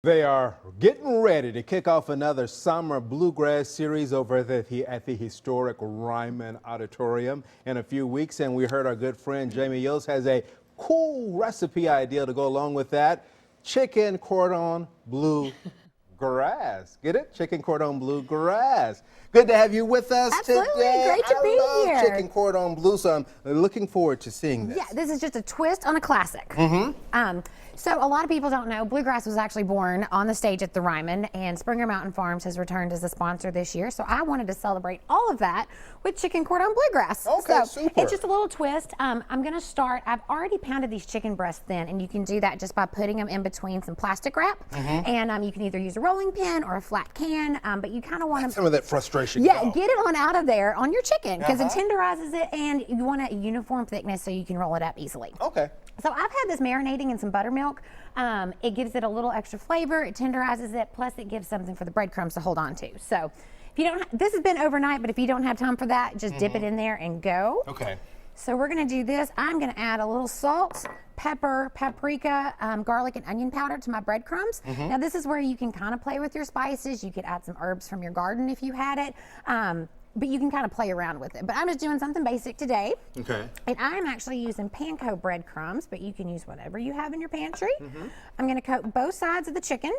They are getting ready to kick off another summer bluegrass series over at the historic Ryman Auditorium in a few weeks. And we heard our good friend Jamie Yost has a cool recipe idea to go along with that. Chicken Cordon Bleu-grass. Get it? Chicken Cordon Bleu-grass. Good to have you with us Absolutely. today. Great to be here. Chicken Cordon Bleu, so I'm looking forward to seeing this. Yeah, this is just a twist on a classic. So a lot of people don't know, bluegrass was actually born on the stage at the Ryman, and Springer Mountain Farms has returned as a sponsor this year. So I wanted to celebrate all of that with Chicken Cordon Bleu-grass. Okay, so super. It's just a little twist. I'm going to start, I've already pounded these chicken breasts thin, and you can do that just by putting them in between some plastic wrap. And you can either use a rolling pin or a flat can, but you kind of want to... Some of that frustration. Yeah, get it on out of there on your chicken, because it tenderizes it, and you want a uniform thickness so you can roll it up easily. Okay. So I've had this marinating in some buttermilk. It gives it a little extra flavor, it tenderizes it, plus it gives something for the breadcrumbs to hold on to. So if you don't, this has been overnight, but if you don't have time for that, just dip it in there and go. Okay. So we're gonna do this. I'm gonna add a little salt, pepper, paprika, garlic and onion powder to my breadcrumbs. Now this is where you can kind of play with your spices. You could add some herbs from your garden if you had it. But you can kind of play around with it. But I'm just doing something basic today. Okay. And I'm actually using panko breadcrumbs, but you can use whatever you have in your pantry. I'm gonna coat both sides of the chicken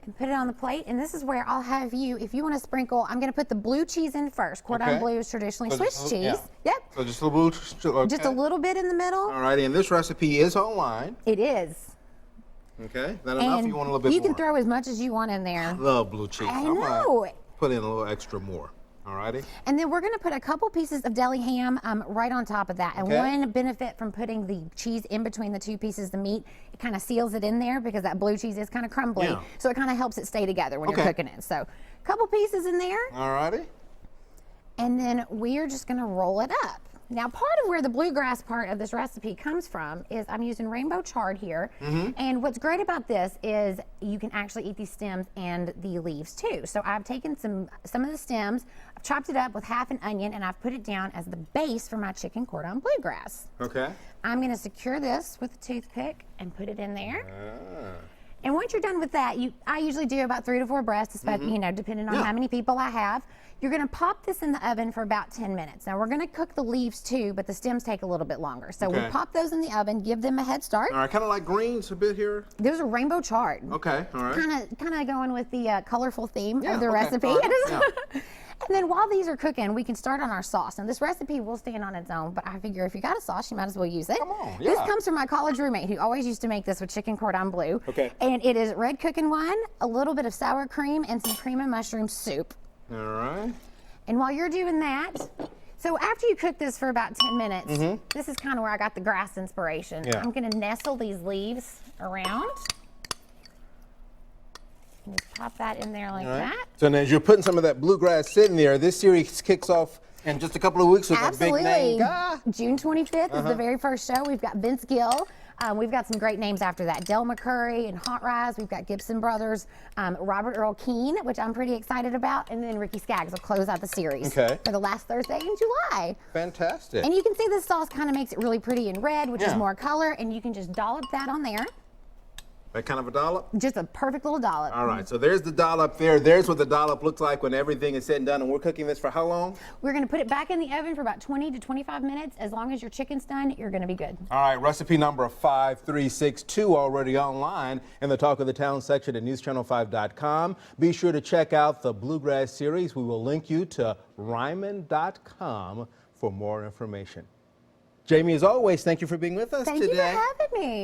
and put it on the plate. And this is where I'll have you, if you want to sprinkle, I'm gonna put the blue cheese in first. Cordon bleu is traditionally Swiss cheese. Yep. So just a little blue, okay. Just a little bit in the middle. All righty, and this recipe is online. It is. Okay, is that enough? You want a little bit more? You can throw as much as you want in there. I love blue cheese. I know. Put in a little extra more. Alrighty. And then we're going to put a couple pieces of deli ham right on top of that. And one benefit from putting the cheese in between the two pieces of the meat, it kind of seals it in there because that blue cheese is kind of crumbly. Yeah. So it kind of helps it stay together when you're cooking it. So a couple pieces in there. Alrighty. And then we're just going to roll it up. Now, part of where the bluegrass part of this recipe comes from is I'm using rainbow chard here. And what's great about this is you can actually eat these stems and the leaves too. So I've taken some of the stems, I've chopped it up with half an onion, and I've put it down as the base for my chicken cordon bluegrass. Okay. I'm going to secure this with a toothpick and put it in there. And once you're done with that, I usually do about 3 to 4 breasts, especially, you know, depending on how many people I have. You're gonna pop this in the oven for about 10 minutes. Now we're gonna cook the leaves too, but the stems take a little bit longer. So we pop those in the oven, give them a head start. All right, kind of like greens a bit here. Those are rainbow chard. Okay, all right. Kind of going with the colorful theme of the recipe. And then while these are cooking, we can start on our sauce. Now this recipe will stand on its own, but I figure if you got a sauce, you might as well use it. Come on, This comes from my college roommate who always used to make this with chicken cordon bleu. Okay. And it is red cooking wine, a little bit of sour cream, and some cream and mushroom soup. All right. And while you're doing that, so after you cook this for about 10 minutes, this is kind of where I got the grass inspiration. I'm gonna nestle these leaves around. And just pop that in there like that. So now as you're putting some of that bluegrass sitting there, this series kicks off in just a couple of weeks with a big name guy. June 25th is the very first show. We've got Vince Gill. We've got some great names after that. Del McCurry and Hot Rise. We've got Gibson Brothers, Robert Earl Keen, which I'm pretty excited about, and then Ricky Skaggs will close out the series for the last Thursday in July. Fantastic. And you can see this sauce kind of makes it really pretty in red, which is more color, and you can just dollop that on there. That kind of a dollop? Just a perfect little dollop. All right, so there's the dollop there. There's what the dollop looks like when everything is said and done. And we're cooking this for how long? We're going to put it back in the oven for about 20 to 25 minutes. As long as your chicken's done, you're going to be good. All right, recipe number 5362 already online in the Talk of the Town section at newschannel5.com. Be sure to check out the Bluegrass series. We will link you to ryman.com for more information. Jamie, as always, thank you for being with us today. Thank you for having me.